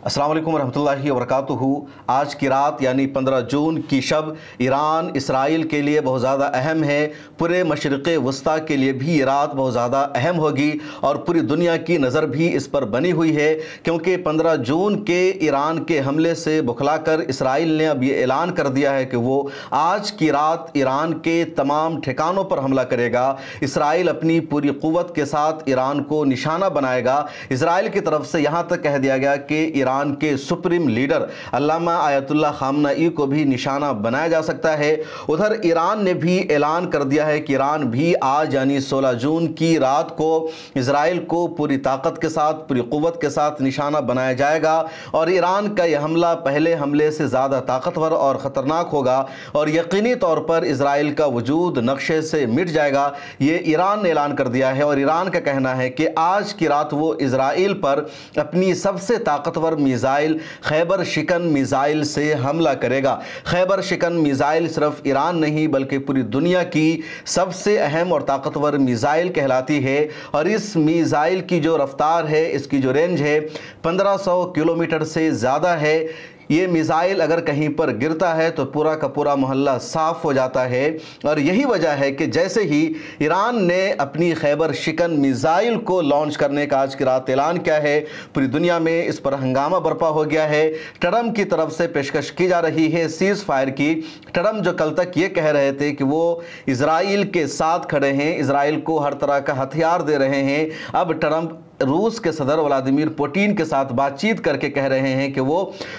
अस्सलाम वालेकुम रहमतुल्लाहि व बरकातुहू। आज की रात यानी 15 जून की शब ईरान इसराइल के लिए बहुत ज़्यादा अहम है। पूरे मशरिक़ वस्ता के लिए भी ये रात बहुत ज़्यादा अहम होगी और पूरी दुनिया की नज़र भी इस पर बनी हुई है, क्योंकि 15 जून के ईरान के हमले से बुखलाकर इसराइल ने अब ये ऐलान कर दिया है कि वो आज की रात ईरान के तमाम ठिकानों पर हमला करेगा। इसराइल अपनी पूरी क़ुव्वत के साथ ईरान को निशाना बनाएगा। इसराइल की तरफ से यहाँ तक कह दिया गया कि ईरान के सुप्रीम लीडर अल्लामा आयतुल्लाह खामनई को भी निशाना बनाया जा सकता है। उधर ईरान ने भी ऐलान कर दिया है कि ईरान भी आज यानी 16 जून की रात को इसराइल को पूरी ताकत के साथ, पूरी क़ुव्वत के साथ निशाना बनाया जाएगा और ईरान का यह हमला पहले हमले से ज़्यादा ताकतवर और ख़तरनाक होगा और यकीनी तौर पर इसराइल का वजूद नक्शे से मिट जाएगा। ये ईरान ने ऐलान कर दिया है और ईरान का कहना है कि आज की रात वो इसराइल पर अपनी सबसे ताकतवर मिसाइल खैबर शिकन मिसाइल से हमला करेगा। खैबर शिकन मिसाइल सिर्फ ईरान नहीं बल्कि पूरी दुनिया की सबसे अहम और ताकतवर मिसाइल कहलाती है और इस मिसाइल की जो रफ्तार है, इसकी जो रेंज है 1500 किलोमीटर से ज़्यादा है। ये मिसाइल अगर कहीं पर गिरता है तो पूरा का पूरा मोहल्ला साफ़ हो जाता है और यही वजह है कि जैसे ही ईरान ने अपनी खैबर शिकन मिसाइल को लॉन्च करने का आज की रात ऐलान किया है, पूरी दुनिया में इस पर हंगामा बर्पा हो गया है। ट्रंप की तरफ से पेशकश की जा रही है सीज़ फायर की। ट्रंप जो कल तक ये कह रहे थे कि वो इजराइल के साथ खड़े हैं, इजराइल को हर तरह का हथियार दे रहे हैं, अब ट्रंप रूस के सदर व्लादिमीर पुतिन के साथ बातचीत करके कह रहे हैं कि वो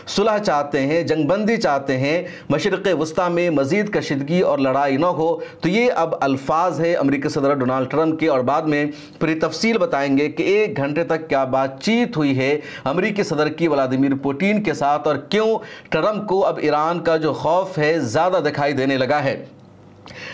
सुलह चाहते हैं, जंगबंदी चाहते हैं, मशरिक़ वस्ता में मज़ीद कशीदगी और लड़ाई न हो। तो ये अब अल्फाज है अमेरिकी सदर डोनाल्ड ट्रंप के और बाद में पूरी तफसील बताएंगे कि 1 घंटे तक क्या बातचीत हुई है अमेरिकी सदर की व्लादिमीर पुतिन के साथ और क्यों ट्रंप को अब ईरान का जो खौफ है ज़्यादा दिखाई देने लगा है।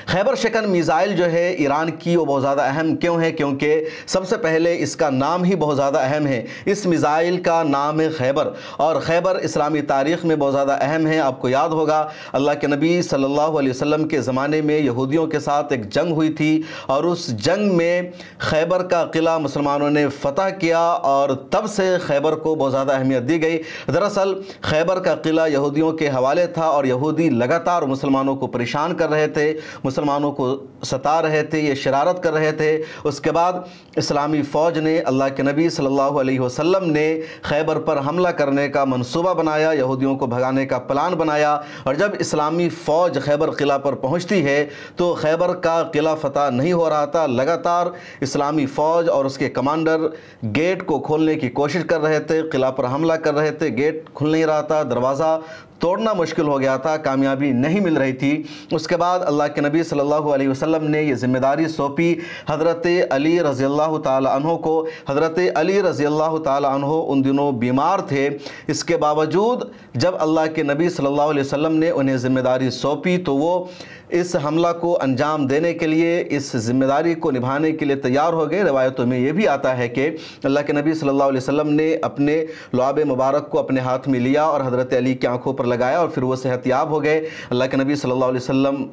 खैबर शिकन मिसाइल जो है ईरान की वो बहुत ज़्यादा अहम क्यों है, क्योंकि सबसे पहले इसका नाम ही बहुत ज़्यादा अहम है। इस मिसाइल का नाम है खैबर और खैबर इस्लामी तारीख़ में बहुत ज़्यादा अहम है। आपको याद होगा अल्लाह के नबी सल्लल्लाहु अलैहि वसल्लम के ज़माने में यहूदियों के साथ एक जंग हुई थी और उस जंग में खैबर का किला मुसलमानों ने फ़तह किया और तब से खैबर को बहुत ज़्यादा अहमियत दी गई। दरअसल खैबर का किला यहूदियों के हवाले था और यहूदी लगातार मुसलमानों को परेशान कर रहे थे, मुसलमानों को सता रहे थे, ये शरारत कर रहे थे। उसके बाद इस्लामी फ़ौज ने, अल्लाह के नबी सल्लल्लाहु अलैहि वसल्लम ने खैबर पर हमला करने का मंसूबा बनाया, यहूदियों को भगाने का प्लान बनाया और जब इस्लामी फ़ौज खैबर किला पर पहुंचती है तो खैबर का किला फ़तह नहीं हो रहा था। लगातार इस्लामी फ़ौज और उसके कमांडर गेट को खोलने की कोशिश कर रहे थे, किला पर हमला कर रहे थे, गेट खुल नहीं रहा था, दरवाज़ा तोड़ना मुश्किल हो गया था, कामयाबी नहीं मिल रही थी। उसके बाद अल्लाह के नबी सल्लल्लाहु अलैहि वसल्लम ने ये ज़िम्मेदारी सौंपी हज़रत अली रज़ियल्लाहु ताला अन्हो को। हज़रत अली रज़ियल्लाहु ताला अन्हो उन दिनों बीमार थे। इसके बावजूद जब अल्लाह के नबी सल्लल्लाहु अलैहि वसल्लम ने उन्हें ज़िम्मेदारी सौंपी तो वो इस हमला को अंजाम देने के लिए, इस ज़िम्मेदारी को निभाने के लिए तैयार हो गए। रिवायतों में ये भी आता है कि अल्लाह के नबी सल्लल्लाहु अलैहि वसल्लम ने अपने लुआब मुबारक को अपने हाथ में लिया और हज़रत अली की आंखों पर लगाया और फिर वो सेहतियाब हो गए। अल्लाह के नबी सल्लल्लाहु अलैहि वसल्लम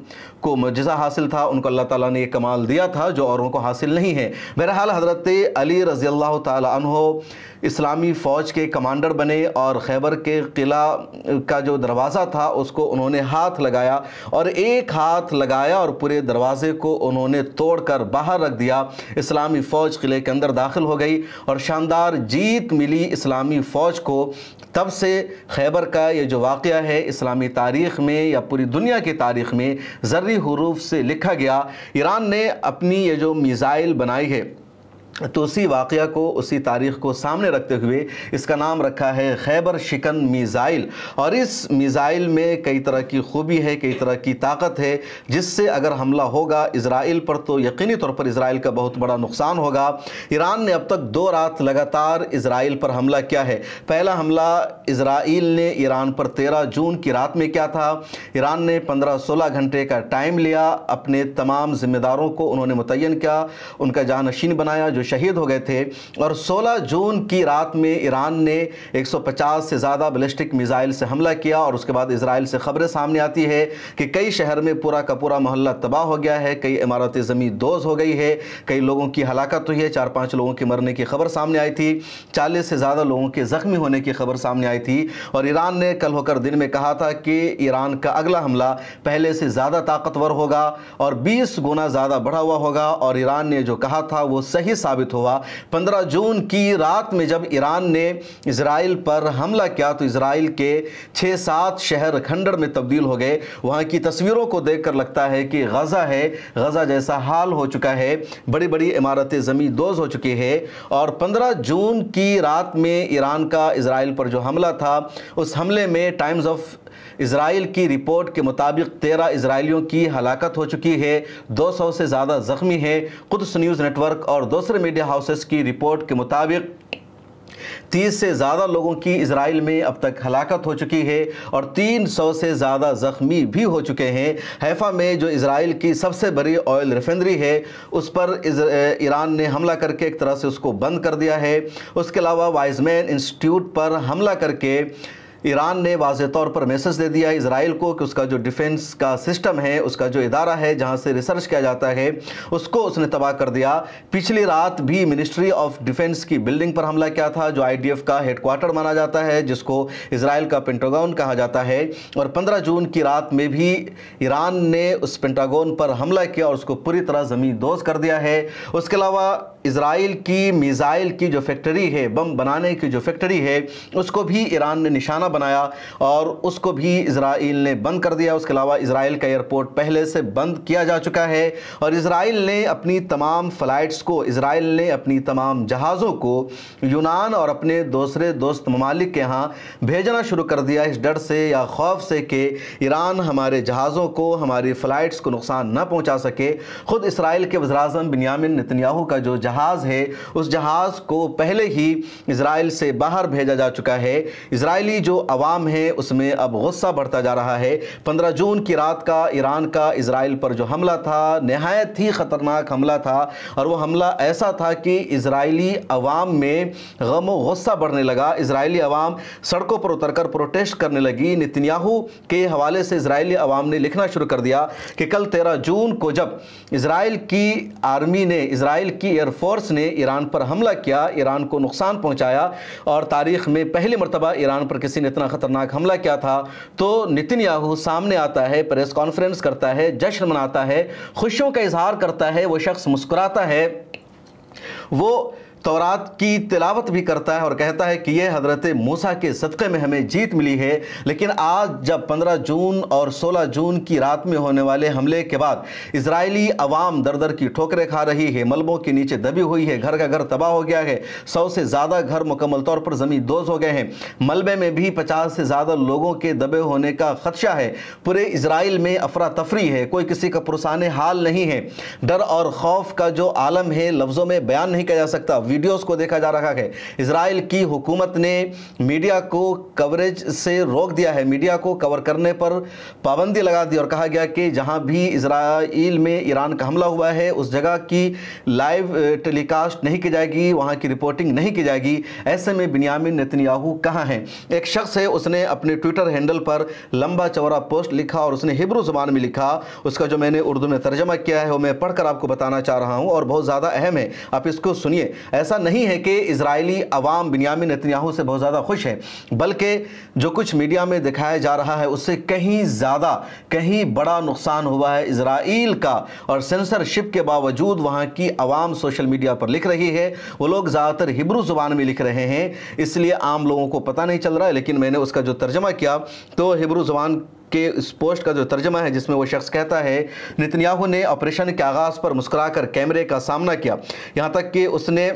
को मुअज्जिज़ा हासिल था, उनको अल्लाह ताला ने ये कमाल दिया था जो औरों को हासिल नहीं है। बहरहाल हज़रत अली रज़ियल्लाहु ताला अन्हो इस्लामी फ़ौज के कमांडर बने और खैबर के किला का जो दरवाज़ा था उसको उन्होंने हाथ लगाया और एक हाथ लगाया और पूरे दरवाज़े को उन्होंने तोड़कर बाहर रख दिया। इस्लामी फ़ौज किले के अंदर दाखिल हो गई और शानदार जीत मिली इस्लामी फ़ौज को। तब से खैबर का ये जो वाक़या है इस्लामी तारीख़ में या पूरी दुनिया की तारीख़ में ज़र्री हुरूफ से लिखा गया। ईरान ने अपनी ये जो मिसाइल बनाई है तो उसी वाक़या को, उसी तारीख़ को सामने रखते हुए इसका नाम रखा है खैबर शिकन मिसाइल। और इस मिसाइल में कई तरह की खूबी है, कई तरह की ताकत है जिससे अगर हमला होगा इसराइल पर तो यकीनी तौर पर इसराइल का बहुत बड़ा नुकसान होगा। ईरान ने अब तक 2 रात लगातार इसराइल पर हमला किया है। पहला हमला इसराइल ने ईरान पर 13 जून की रात में किया था। ईरान ने 15-16 घंटे का टाइम लिया, अपने तमाम ज़िम्मेदारों को उन्होंने मुतय्यन किया, उनका जानशीन बनाया जो شہید ہو گئے تھے، اور 16 جون کی رات میں ایران نے 150 سے زیادہ بیلسٹک میزائل سے حملہ کیا، اور اس کے بعد اسرائیل سے خبریں سامنے آتی ہے کہ کئی شہر میں پورا کا پورا محلہ تباہ ہو گیا ہے، کئی عمارتیں زمین دوز ہو گئی ہے، کئی لوگوں کی ہلاکت ہوئی ہے، 4-5 لوگوں کے مرنے کی خبر سامنے آئی تھی، 40 سے زیادہ لوگوں کے زخمی ہونے کی خبر سامنے آئی تھی، اور ایران نے کل ہو کر دن میں کہا تھا کہ ایران کا اگلا حملہ پہلے سے زیادہ طاقتور ہوگا اور 20 گنا زیادہ بڑھا ہوا ہوگا، اور ایران نے جو کہا تھا وہ صحیح ثابت ہوا۔ 15 جون کی رات میں جب ایران نے اسرائیل پر حملہ کیا تو اسرائیل کے 6-7 شہر کھنڈر میں تبدیل ہو گئے۔ وہاں کی تصویروں کو دیکھ کر لگتا ہے کہ غزہ ہے، غزہ جیسا حال ہو چکا ہے، بڑی بڑی عمارتیں زمین دوز ہو چکی ہے۔ اور 15 جون کی رات میں ایران کا اسرائیل پر جو حملہ تھا، اس حملے میں ٹائمز آف اسرائیل کی رپورٹ کے مطابق 13 اسرائیلیوں کی ہلاکت ہو چکی ہے، 200 سے زیادہ زخمی ہیں۔ قدس نیوز نیٹ ورک اور دوسرے میڈیا ہاؤسز کی رپورٹ کے مطابق 30 سے زیادہ لوگوں کی اسرائیل میں اب تک ہلاکت ہو چکی ہے، اور 300 سے زیادہ زخمی بھی ہو چکے ہیں۔ حیفا میں جو اسرائیل کی سب سے بڑی آئل ریفائنری ہے، اس پر ایران نے حملہ کر کے ایک طرح سے اس کو بند کر دیا ہے۔ اس کے علاوہ وائزمین انسٹیٹیوٹ پر حملہ کر کے ایران نے واضح طور پر میسج دے دیا اسرائیل کو کہ اس کا جو ڈیفنس کا سسٹم ہے، اس کا جو ادارہ ہے جہاں سے ریسرچ کیا جاتا ہے، اس کو اس نے تباہ کر دیا۔ پچھلی رات بھی منسٹری آف ڈیفنس کی بلڈنگ پر حملہ کیا تھا، جو IDF کا ہیڈ کوارٹر مانا جاتا ہے، جس کو اسرائیل کا پینٹاگون کہا جاتا ہے، اور 15 جون کی رات میں بھی ایران نے اس پینٹاگون پر حملہ کیا اور اس کو پوری طرح زمین دوز کر دیا ہے۔ اس کے علاوہ اسرائیل کی میزائل کی جو فیکٹری ہے، بم بنانے کی جو فیکٹری ہے، اس کو بھی ایران نے نشانہ بنایا اور اس کو بھی اسرائیل نے بند کر دیا۔ اس کے علاوہ اسرائیل کا ایئرپورٹ پہلے سے بند کیا جا چکا ہے، اور اسرائیل نے اپنی تمام فلائٹس کو، اسرائیل نے اپنی تمام جہازوں کو یونان اور اپنے دوسرے دوست ممالک کے ہاں بھیجنا شروع کر دیا، اس ڈر سے یا خوف سے کہ ایران ہمارے جہازوں کو، ہماری فلائٹس کو نقصان نہ پہنچا سکے۔ خود اسرائیل کے وزیراعظم بنیامین نتنیاہو کا جو جہاز ہے، اس جہاز کو پہلے ہی اسرائیل سے باہر بھیجا جا چکا ہے۔ اسرائیلی جو عوام ہے اس میں اب غصہ بڑھتا جا رہا ہے۔ 15 جون کی رات کا ایران کا اسرائیل پر جو حملہ تھا، نہایت ہی خطرناک حملہ تھا، اور وہ حملہ ایسا تھا کہ اسرائیلی عوام میں غم و غصہ بڑھنے لگا۔ اسرائیلی عوام سڑکوں پر اتر کر پروٹیسٹ کرنے لگی۔ نتنیاہو کے حوالے سے اسرائیلی عوام نے لکھنا شروع کر دیا کہ کل 13 جون کو جب اسرائیل کی آرمی نے، اسرائیل کی ایئر فورس نے ایران پر حملہ کیا، ایران کو نقصان پہنچایا، اور تاریخ میں پہلی مرتبہ ایران پر کسی نے اتنا خطرناک حملہ کیا تھا، تو نتنیاہو سامنے آتا ہے، پریس کانفرنس کرتا ہے، جشن مناتا ہے، خوشیوں کا اظہار کرتا ہے، وہ شخص مسکراتا ہے، وہ تورات کی تلاوت بھی کرتا ہے اور کہتا ہے کہ یہ حضرت موسیٰ کے صدقے میں ہمیں جیت ملی ہے۔ لیکن آج جب 15 جون اور 16 جون کی رات میں ہونے والے حملے کے بعد اسرائیلی عوام در در کی ٹھوکریں کھا رہی ہے، ملبوں کے نیچے دبی ہوئی ہے، گھر کا گھر تباہ ہو گیا ہے، 100 سے زیادہ گھر مکمل طور پر زمین دوز ہو گئے ہیں، ملبے میں بھی 50 سے زیادہ لوگوں کے دبے ہونے کا خدشہ ہے، پورے اسرائیل میں افراتفری ہے، کوئی کسی کا پرسان حال نہیں ہے، ڈر اور خوف کا جو عالم ہے لفظوں میں بیان نہیں کیا جا سکتا۔ ویڈیوز کو دیکھا جا رہا ہے، اسرائیل کی حکومت نے میڈیا کو کوریج سے روک دیا ہے، میڈیا کو کور کرنے پر پابندی لگا دی، اور کہا گیا کہ جہاں بھی اسرائیل میں ایران کا حملہ ہوا ہے اس جگہ کی لائیو ٹیلی کاسٹ نہیں کی جائے گی، وہاں کی رپورٹنگ نہیں کی جائے گی۔ ایسے میں بنیامین نتنیاہو کہاں ہیں؟ ایک شخص ہے، اس نے اپنے ٹویٹر ہینڈل پر لمبا چوڑا پوسٹ لکھا اور اس نے ہبرو زبان میں لکھا، اس کا جو میں نے اردو میں ترجمہ کیا ہے وہ میں پڑھ کر آپ کو بتانا چاہ رہا ہوں، اور بہت زیادہ اہم ہے، آپ اس کو سنیے۔ ایسا نہیں ہے کہ اسرائیلی عوام بنیامین نتنیاہو سے بہت زیادہ خوش ہے، بلکہ جو کچھ میڈیا میں دکھایا جا رہا ہے اس سے کہیں زیادہ، کہیں بڑا نقصان ہوا ہے اسرائیل کا، اور سینسرشپ کے باوجود وہاں کی عوام سوشل میڈیا پر لکھ رہی ہے، وہ لوگ زیادہ تر ہبرو زبان میں لکھ رہے ہیں، اس لیے عام لوگوں کو پتہ نہیں چل رہا ہے، لیکن میں نے اس کا جو ترجمہ کیا تو ہبرو زبان کہ اس پوسٹ کا جو ترجمہ ہے جس میں وہ شخص کہتا ہے نتنیاہو نے آپریشن کے آغاز پر مسکرا کر کیمرے کا سامنا کیا، یہاں تک کہ اس نے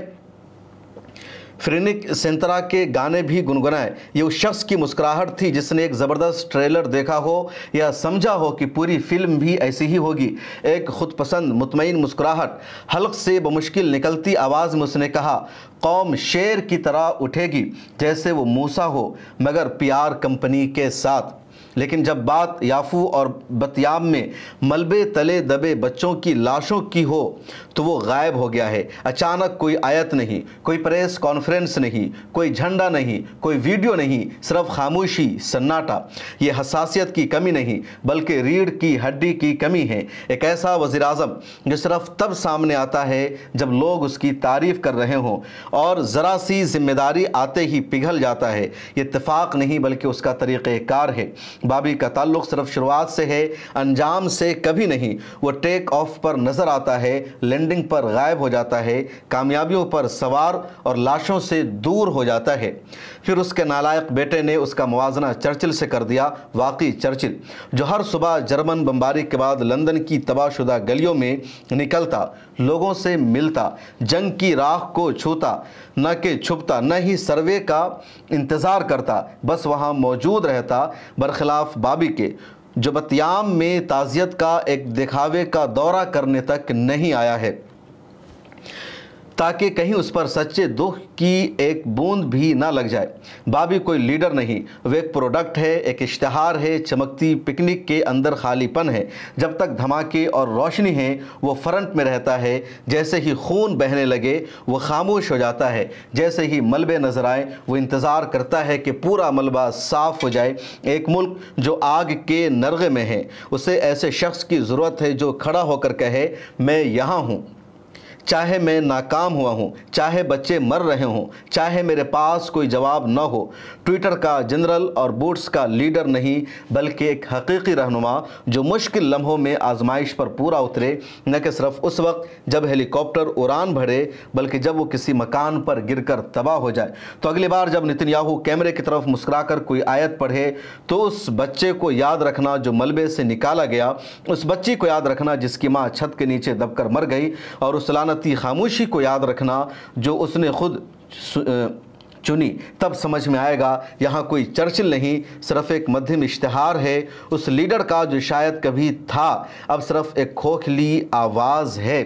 فرینک سینترا کے گانے بھی گنگنائے۔ یہ اس شخص کی مسکراہٹ تھی جس نے ایک زبردست ٹریلر دیکھا ہو یا سمجھا ہو کہ پوری فلم بھی ایسی ہی ہوگی، ایک خود پسند مطمئن مسکراہٹ، حلق سے بمشکل نکلتی آواز میں اس نے کہا، قوم شیر کی طرح اٹھے گی جیسے وہ موسیٰ ہو، مگر پیار کمپنی کے ساتھ۔ لیکن جب بات یافو اور بتیام میں ملبے تلے دبے بچوں کی لاشوں کی ہو تو وہ غائب ہو گیا ہے۔ اچانک کوئی آیت نہیں، کوئی پریس کانفرنس نہیں، کوئی جھنڈا نہیں، کوئی ویڈیو نہیں، صرف خاموشی، سناٹا۔ یہ حساسیت کی کمی نہیں بلکہ ریڑھ کی ہڈی کی کمی ہے۔ ایک ایسا وزیر اعظم جو صرف تب سامنے آتا ہے جب لوگ اس کی تعریف کر رہے ہوں اور ذرا سی ذمہ داری آتے ہی پگھل جاتا ہے۔ یہ اتفاق نہیں بلکہ اس کا طریقہ کار ہے۔ بابی کا تعلق صرف شروعات سے ہے، انجام سے کبھی نہیں۔ وہ ٹیک آف پر نظر آتا ہے، لینڈنگ پر غائب ہو جاتا ہے، کامیابیوں پر سوار اور لاشوں سے دور ہو جاتا ہے۔ پھر اس کے نالائق بیٹے نے اس کا موازنہ چرچل سے کر دیا۔ واقعی چرچل جو ہر صبح جرمن بمباری کے بعد لندن کی تباہ شدہ گلیوں میں نکلتا، لوگوں سے ملتا، جنگ کی راہ کو چھوتا، نہ کہ چھپتا، نہ ہی سروے کا انتظار کرتا، بس وہاں موجود رہتا، برخلاف بابی کے جو بتیام میں تعزیت کا ایک دکھاوے کا دورہ کرنے تک نہیں آیا ہے تاکہ کہیں اس پر سچے دکھ کی ایک بوند بھی نہ لگ جائے۔ بابی کوئی لیڈر نہیں، وہ ایک پروڈکٹ ہے، ایک اشتہار ہے۔ چمکتی پکنک کے اندر خالی پن ہے۔ جب تک دھماکے اور روشنی ہے وہ فرنٹ میں رہتا ہے، جیسے ہی خون بہنے لگے وہ خاموش ہو جاتا ہے، جیسے ہی ملبے نظر آئے وہ انتظار کرتا ہے کہ پورا ملبہ صاف ہو جائے۔ ایک ملک جو آگ کے نرغے میں ہے، اسے ایسے شخص کی ضرورت ہے جو کھڑا ہو کر کہے میں یہاں ہوں، چاہے میں ناکام ہوا ہوں، چاہے بچے مر رہے ہوں، چاہے میرے پاس کوئی جواب نہ ہو۔ ٹویٹر کا جنرل اور بوٹس کا لیڈر نہیں بلکہ ایک حقیقی رہنما جو مشکل لمحوں میں آزمائش پر پورا اترے، نہ کہ صرف اس وقت جب ہیلی کاپٹر اڑان بھرے بلکہ جب وہ کسی مکان پر گر کر تباہ ہو جائے۔ تو اگلی بار جب نتن یاہو کیمرے کی طرف مسکرا کر کوئی آیت پڑھے تو اس بچے کو یاد رکھنا جو ملبے سے نکالا گیا، اس بچی کو یاد رکھنا جس کی ماں چھت کے نیچے دب کر مر گئی، اور اس لعنتی خاموشی کو یاد رکھنا جو اس نے خود چنی۔ تب سمجھ میں آئے گا یہاں کوئی چرچل نہیں، صرف ایک مدھم اشتہار ہے اس لیڈر کا جو شاید کبھی تھا، اب صرف ایک کھوکھلی آواز ہے۔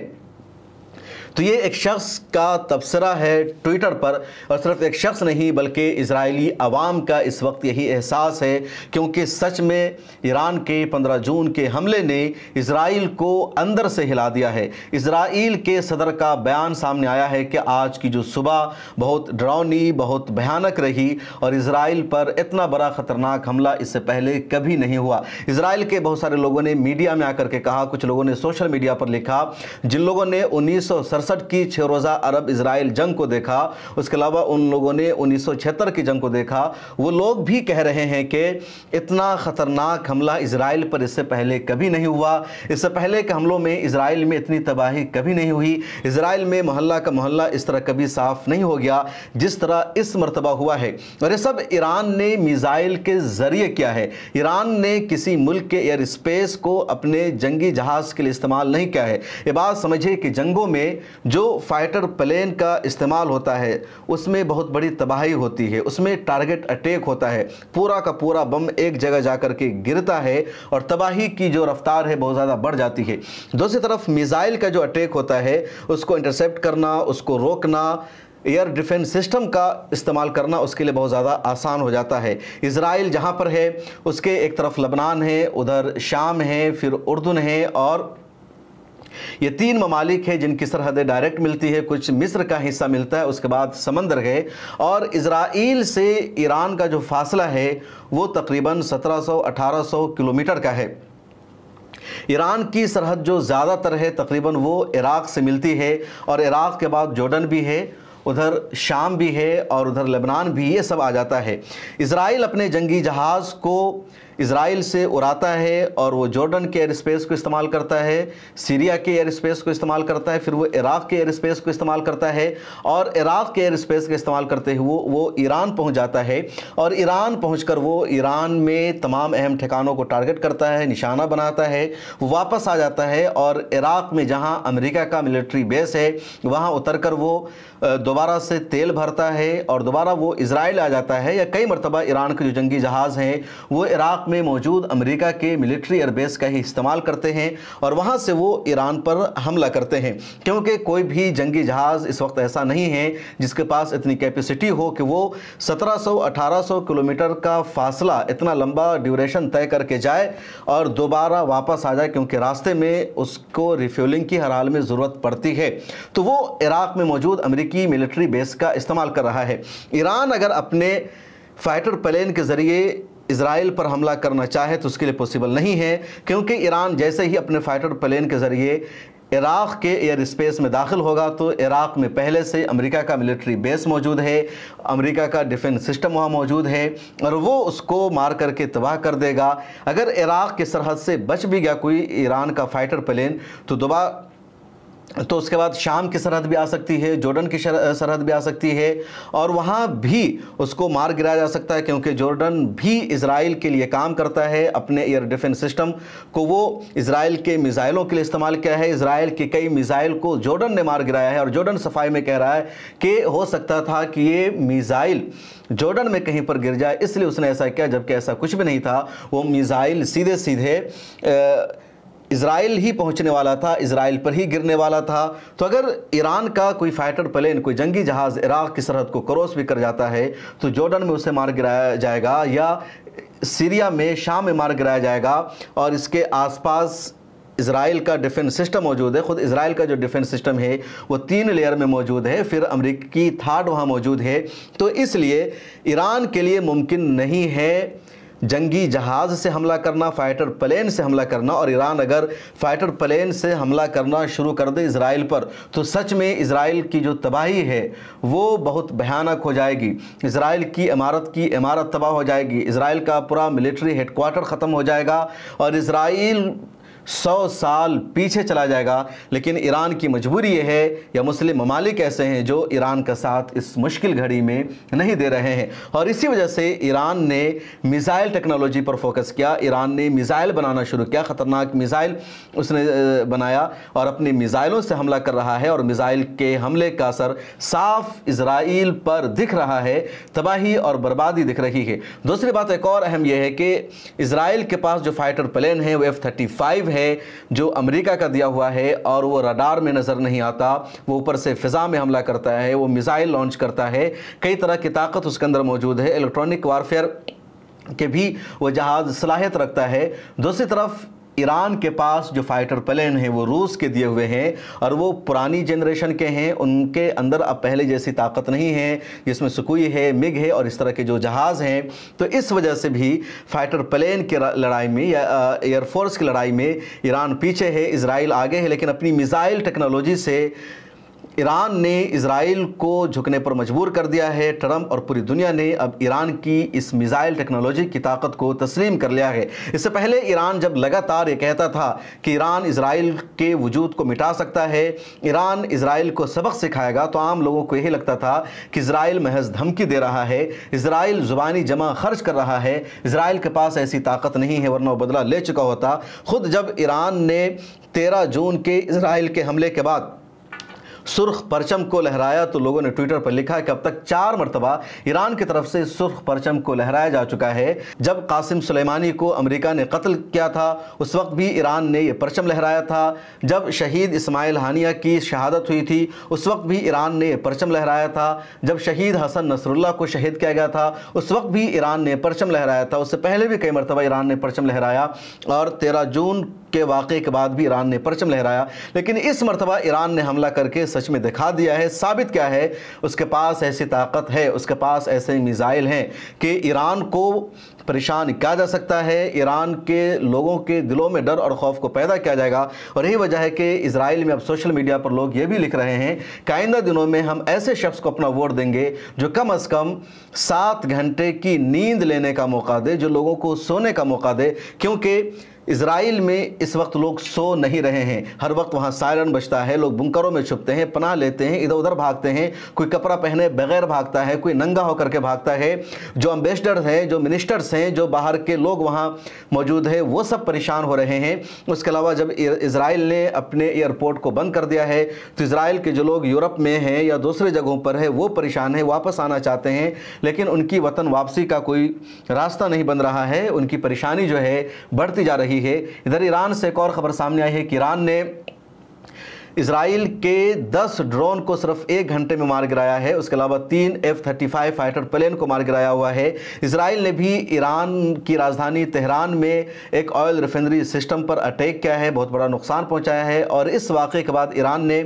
تو یہ ایک شخص کا تبصرہ ہے ٹویٹر پر، اور صرف ایک شخص نہیں بلکہ اسرائیلی عوام کا اس وقت یہی احساس ہے، کیونکہ سچ میں ایران کے 15 جون کے حملے نے اسرائیل کو اندر سے ہلا دیا ہے۔ اسرائیل کے صدر کا بیان سامنے آیا ہے کہ آج کی جو صبح بہت ڈراؤنی، بہت بھیانک رہی، اور اسرائیل پر اتنا بڑا خطرناک حملہ اس سے پہلے کبھی نہیں ہوا۔ اسرائیل کے بہت سارے لوگوں نے میڈیا میں آ کر کے کہا، کچھ لوگوں نے سوشل میڈیا پر لکھا، جن لوگوں نے 1967 کی 6 روزہ عرب اسرائیل جنگ کو دیکھا، اس کے علاوہ ان لوگوں نے 1976 کی جنگ کو دیکھا، وہ لوگ بھی کہہ رہے ہیں کہ اتنا خطرناک حملہ اسرائیل پر اس سے پہلے کبھی نہیں ہوا۔ اس سے پہلے کے حملوں میں اسرائیل میں اتنی تباہی کبھی نہیں ہوئی۔ اسرائیل میں محلہ کا محلہ اس طرح کبھی صاف نہیں ہو گیا جس طرح اس مرتبہ ہوا ہے، اور یہ سب ایران نے میزائل کے ذریعے کیا ہے۔ ایران نے کسی ملک کے ایئر اسپیس کو اپنے جنگی جہاز کے لیے استعمال نہیں کیا ہے۔ یہ بات سمجھے کہ جنگوں میں جو فائٹر پلین کا استعمال ہوتا ہے اس میں بہت بڑی تباہی ہوتی ہے، اس میں ٹارگٹ اٹیک ہوتا ہے، پورا کا پورا بم ایک جگہ جا کر کے گرتا ہے اور تباہی کی جو رفتار ہے بہت زیادہ بڑھ جاتی ہے۔ دوسری طرف میزائل کا جو اٹیک ہوتا ہے اس کو انٹرسیپٹ کرنا، اس کو روکنا، ایئر ڈیفنس سسٹم کا استعمال کرنا اس کے لیے بہت زیادہ آسان ہو جاتا ہے۔ اسرائیل جہاں پر ہے اس کے ایک طرف لبنان ہے، ادھر شام ہے، پھر اردن ہے، اور یہ 3 ممالک ہیں جن کی سرحدیں ڈائریکٹ ملتی ہے، کچھ مصر کا حصہ ملتا ہے، اس کے بعد سمندر ہے، اور اسرائیل سے ایران کا جو فاصلہ ہے وہ تقریباً 1700-1800 کلومیٹر کا ہے۔ ایران کی سرحد جو زیادہ تر ہے تقریباً وہ عراق سے ملتی ہے، اور عراق کے بعد جورڈن بھی ہے، ادھر شام بھی ہے، اور ادھر لبنان بھی، یہ سب آ جاتا ہے۔ اسرائیل اپنے جنگی جہاز کو اسرائیل سے اڑاتا ہے اور وہ جورڈن کے ایئر اسپیس کو استعمال کرتا ہے، سیریا کے ایئر اسپیس کو استعمال کرتا ہے، پھر وہ عراق کے ایئر اسپیس کو استعمال کرتا ہے، اور عراق کے ایئر اسپیس کا استعمال کرتے ہوئے وہ ایران پہنچ جاتا ہے، اور ایران پہنچ کر وہ ایران میں تمام اہم ٹھکانوں کو ٹارگٹ کرتا ہے، نشانہ بناتا ہے، وہ واپس آ جاتا ہے، اور عراق میں جہاں امریکہ کا ملٹری بیس ہے وہاں اتر کر وہ دوبارہ سے تیل بھرتا ہے، اور دوبارہ وہ اسرائیل آ جاتا ہے، یا کئی مرتبہ ایران کے جو جنگی جہاز ہیں وہ عراق इराक़ में मौजूद अमेरिका के मिलिट्री एयरबेस का ही इस्तेमाल करते हैं और वहाँ से वो ईरान पर हमला करते हैं, क्योंकि कोई भी जंगी जहाज़ इस वक्त ऐसा नहीं है जिसके पास इतनी कैपेसिटी हो कि वो 1700-1800 किलोमीटर का फासला, इतना लंबा ड्यूरेशन तय करके जाए और दोबारा वापस आ जाए, क्योंकि रास्ते में उसको रिफ्यूलिंग की हर हाल में ज़रूरत पड़ती है। तो वो इराक़ में मौजूद अमेरिकी मिलिट्री बेस का इस्तेमाल कर रहा है। ईरान अगर अपने फाइटर प्लेन के ज़रिए इज़राइल पर हमला करना चाहे तो उसके लिए पॉसिबल नहीं है, क्योंकि ईरान जैसे ही अपने फाइटर प्लेन के ज़रिए इराक़ के एयर स्पेस में दाखिल होगा तो इराक़ में पहले से अमेरिका का मिलिट्री बेस मौजूद है, अमेरिका का डिफेंस सिस्टम वहाँ मौजूद है और वो उसको मार करके तबाह कर देगा। अगर इराक़ की सरहद से बच भी गया कोई ईरान का फाइटर प्लेन तो उसके बाद शाम की सरहद भी आ सकती है, जॉर्डन की सरहद भी आ सकती है और वहाँ भी उसको मार गिराया जा सकता है, क्योंकि जॉर्डन भी इज़राइल के लिए काम करता है। अपने एयर डिफेंस सिस्टम को वो इज़राइल के मिज़ाइलों के लिए इस्तेमाल किया है। इज़राइल के कई मिज़ाइल को जॉर्डन ने मार गिराया है और जॉर्डन सफाई में कह रहा है कि हो सकता था कि ये मिज़ाइल जॉर्डन में कहीं पर गिर जाए, इसलिए उसने ऐसा किया, जबकि ऐसा कुछ भी नहीं था। वो मिज़ाइल सीधे सीधे इज़राइल ही पहुंचने वाला था, इज़राइल पर ही गिरने वाला था। तो अगर ईरान का कोई फाइटर प्लेन, कोई जंगी जहाज़ इराक़ की सरहद को क्रॉस भी कर जाता है तो जॉर्डन में उसे मार गिराया जाएगा या सीरिया में, शाम में मार गिराया जाएगा। और इसके आसपास इज़राइल का डिफेंस सिस्टम मौजूद है। ख़ुद इज़राइल का जो डिफेंस सिस्टम है वो 3 लेयर में मौजूद है, फिर अमेरिकी थाड वहाँ मौजूद है। तो इसलिए ईरान के लिए मुमकिन नहीं है जंगी जहाज़ से हमला करना, फाइटर प्लेन से हमला करना। और ईरान अगर फाइटर प्लेन से हमला करना शुरू कर दे इज़राइल पर तो सच में इज़राइल की जो तबाही है वो बहुत भयानक हो जाएगी। इज़राइल की इमारत तबाह हो जाएगी, इज़राइल का पूरा मिलिट्री हेडक्वार्टर ख़त्म हो जाएगा और इज़राइल 100 साल पीछे चला जाएगा। लेकिन ईरान की मजबूरी ये है, या मुस्लिम ममालिक ऐसे हैं जो ईरान का साथ इस मुश्किल घड़ी में नहीं दे रहे हैं और इसी वजह से ईरान ने मिज़ाइल टेक्नोलॉजी पर फोकस किया। ईरान ने मिज़ाइल बनाना शुरू किया, ख़तरनाक मिज़ाइल उसने बनाया और अपने मिज़ाइलों से हमला कर रहा है और मिज़ाइल के हमले का असर साफ इज़राइल पर दिख रहा है, तबाही और बर्बादी दिख रही है। दूसरी बात एक और अहम यह है कि इज़राइल के पास जो फाइटर प्लेन है वो F-35 है जो अमेरिका का दिया हुआ है और वो रडार में नज़र नहीं आता, वो ऊपर से फ़िज़ा में हमला करता है, वो मिसाइल लॉन्च करता है, कई तरह की ताकत उसके अंदर मौजूद है, इलेक्ट्रॉनिक वारफेयर के भी वो जहाज़ सलाहियत रखता है। दूसरी तरफ ईरान के पास जो फाइटर प्लेन हैं वो रूस के दिए हुए हैं और वो पुरानी जनरेशन के हैं, उनके अंदर अब पहले जैसी ताकत नहीं है जिसमें सुकोई है, मिग है और इस तरह के जो जहाज़ हैं। तो इस वजह से भी फाइटर प्लेन की लड़ाई में या एयरफोर्स की लड़ाई में ईरान पीछे है, इज़राइल आगे है। लेकिन अपनी मिसाइल टेक्नोलॉजी से ईरान ने इज़राइल को झुकने पर मजबूर कर दिया है। ट्रंप और पूरी दुनिया ने अब ईरान की इस मिसाइल टेक्नोलॉजी की ताकत को तस्लीम कर लिया है। इससे पहले ईरान जब लगातार ये कहता था कि ईरान इज़राइल के वजूद को मिटा सकता है, ईरान इज़राइल को सबक सिखाएगा, तो आम लोगों को यही लगता था कि इज़राइल महज धमकी दे रहा है, इज़राइल ज़ुबानी जमा खर्च कर रहा है, इज़राइल के पास ऐसी ताकत नहीं है वरना वो बदला ले चुका होता। खुद जब ईरान ने 13 जून के इज़राइल के हमले के बाद सुर्ख परचम को लहराया तो लोगों ने ट्विटर पर लिखा कि अब तक 4 मरतबा ईरान की तरफ से सुर्ख परचम को लहराया जा चुका है। जब कासिम सुलेमानी को अमेरिका ने कत्ल किया था उस वक्त भी ईरान ने यह परचम लहराया था। जब शहीद इस्माइल हानिया की शहादत हुई थी उस वक्त भी ईरान ने परचम लहराया था। जब शहीद हसन नसरुल्लाह को शहीद किया गया था उस वक्त भी ईरान ने परचम लहराया था। उससे पहले भी कई मरतबा ईरान ने परचम लहराया और 13 जून के वाक़े के बाद भी ईरान ने परचम लहराया। लेकिन इस मरतबा ईरान ने हमला करके सच में दिखा दिया है, साबित क्या है, उसके पास ऐसी ताकत है, उसके पास ऐसे मिसाइल हैं कि ईरान को परेशान किया जा सकता है, ईरान के लोगों के दिलों में डर और खौफ को पैदा किया जाएगा। और यही वजह है कि इजराइल में अब सोशल मीडिया पर लोग ये भी लिख रहे हैं कि आइंदा दिनों में हम ऐसे शख्स को अपना वोट देंगे जो कम से कम 7 घंटे की नींद लेने का मौका दे, जो लोगों को सोने का मौका दे, क्योंकि इज़राइल में इस वक्त लोग सो नहीं रहे हैं, हर वक्त वहाँ सायरन बजता है, लोग बुंकरों में छुपते हैं, पनाह लेते हैं, इधर उधर भागते हैं, कोई कपड़ा पहने बगैर भागता है, कोई नंगा होकर के भागता है। जो एम्बेसडर हैं, जो मिनिस्टर्स हैं, जो बाहर के लोग वहाँ मौजूद हैं, वो सब परेशान हो रहे हैं। उसके अलावा जब इज़राइल ने अपने एयरपोर्ट को बंद कर दिया है तो इज़राइल के जो लोग यूरोप में हैं या दूसरे जगहों पर है वो परेशान हैं, वापस आना चाहते हैं, लेकिन उनकी वतन वापसी का कोई रास्ता नहीं बन रहा है, उनकी परेशानी जो है बढ़ती जा रही है। इधर ईरान से एक और खबर सामने आई है कि ईरान ने इजराइल के 10 ड्रोन को सिर्फ 1 घंटे में मार गिराया है। उसके अलावा 3 F-35 फाइटर प्लेन को मार गिराया हुआ है। इजराइल ने भी ईरान की राजधानी तेहरान में एक ऑयल रिफाइनरी सिस्टम पर अटैक किया है, बहुत बड़ा नुकसान पहुंचाया है। और इस वाक़े के बाद ईरान ने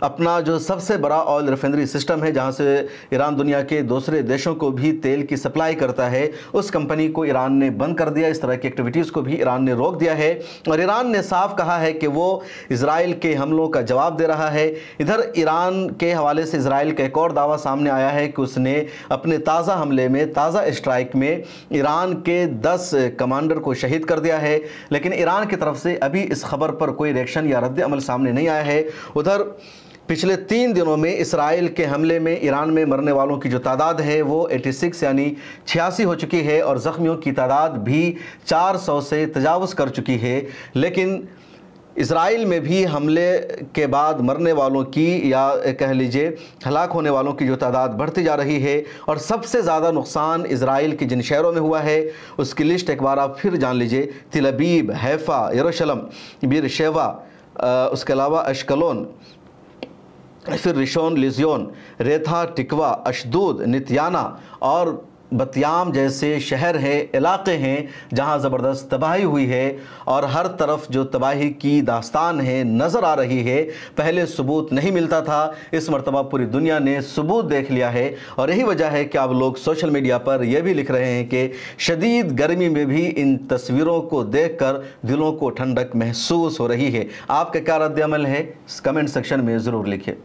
अपना जो सबसे बड़ा ऑयल रिफाइनरी सिस्टम है, जहां से ईरान दुनिया के दूसरे देशों को भी तेल की सप्लाई करता है, उस कंपनी को ईरान ने बंद कर दिया। इस तरह की एक्टिविटीज़ को भी ईरान ने रोक दिया है और ईरान ने साफ कहा है कि वो इजराइल के हमलों का जवाब दे रहा है। इधर ईरान के हवाले से इजराइल का एक और दावा सामने आया है कि उसने अपने ताज़ा हमले में, ताज़ा स्ट्राइक में ईरान के 10 कमांडर को शहीद कर दिया है, लेकिन ईरान की तरफ से अभी इस खबर पर कोई रिएक्शन या रद्द अमल सामने नहीं आया है। उधर पिछले 3 दिनों में इसराइल के हमले में ईरान में मरने वालों की जो तादाद है वो 86 यानी 86 हो चुकी है और ज़ख्मियों की तादाद भी 400 से तजावुज़ कर चुकी है। लेकिन इज़राइल में भी हमले के बाद मरने वालों की या कह लीजिए हलाक होने वालों की जो तादाद बढ़ती जा रही है और सबसे ज़्यादा नुकसान इज़राइल के जिन शहरों में हुआ है उसकी लिस्ट एक बार आप फिर जान लीजिए। तिल अबीब, हैफा, यरूशलेम, बीर शेवा, उसके अलावा अशकलोन, फिर रिशोन लिजियोन, रेथा, टिकवा, अशदूद, नित्याना और बतियाम जैसे शहर हैं, इलाके हैं जहां ज़बरदस्त तबाही हुई है और हर तरफ जो तबाही की दास्तान है नज़र आ रही है। पहले सबूत नहीं मिलता था, इस मरतबा पूरी दुनिया ने सबूत देख लिया है और यही वजह है कि अब लोग सोशल मीडिया पर यह भी लिख रहे हैं कि शदीद गर्मी में भी इन तस्वीरों को देखकर दिलों को ठंडक महसूस हो रही है। आपका क्या रद्द अमल है, कमेंट सेक्शन में ज़रूर लिखिए।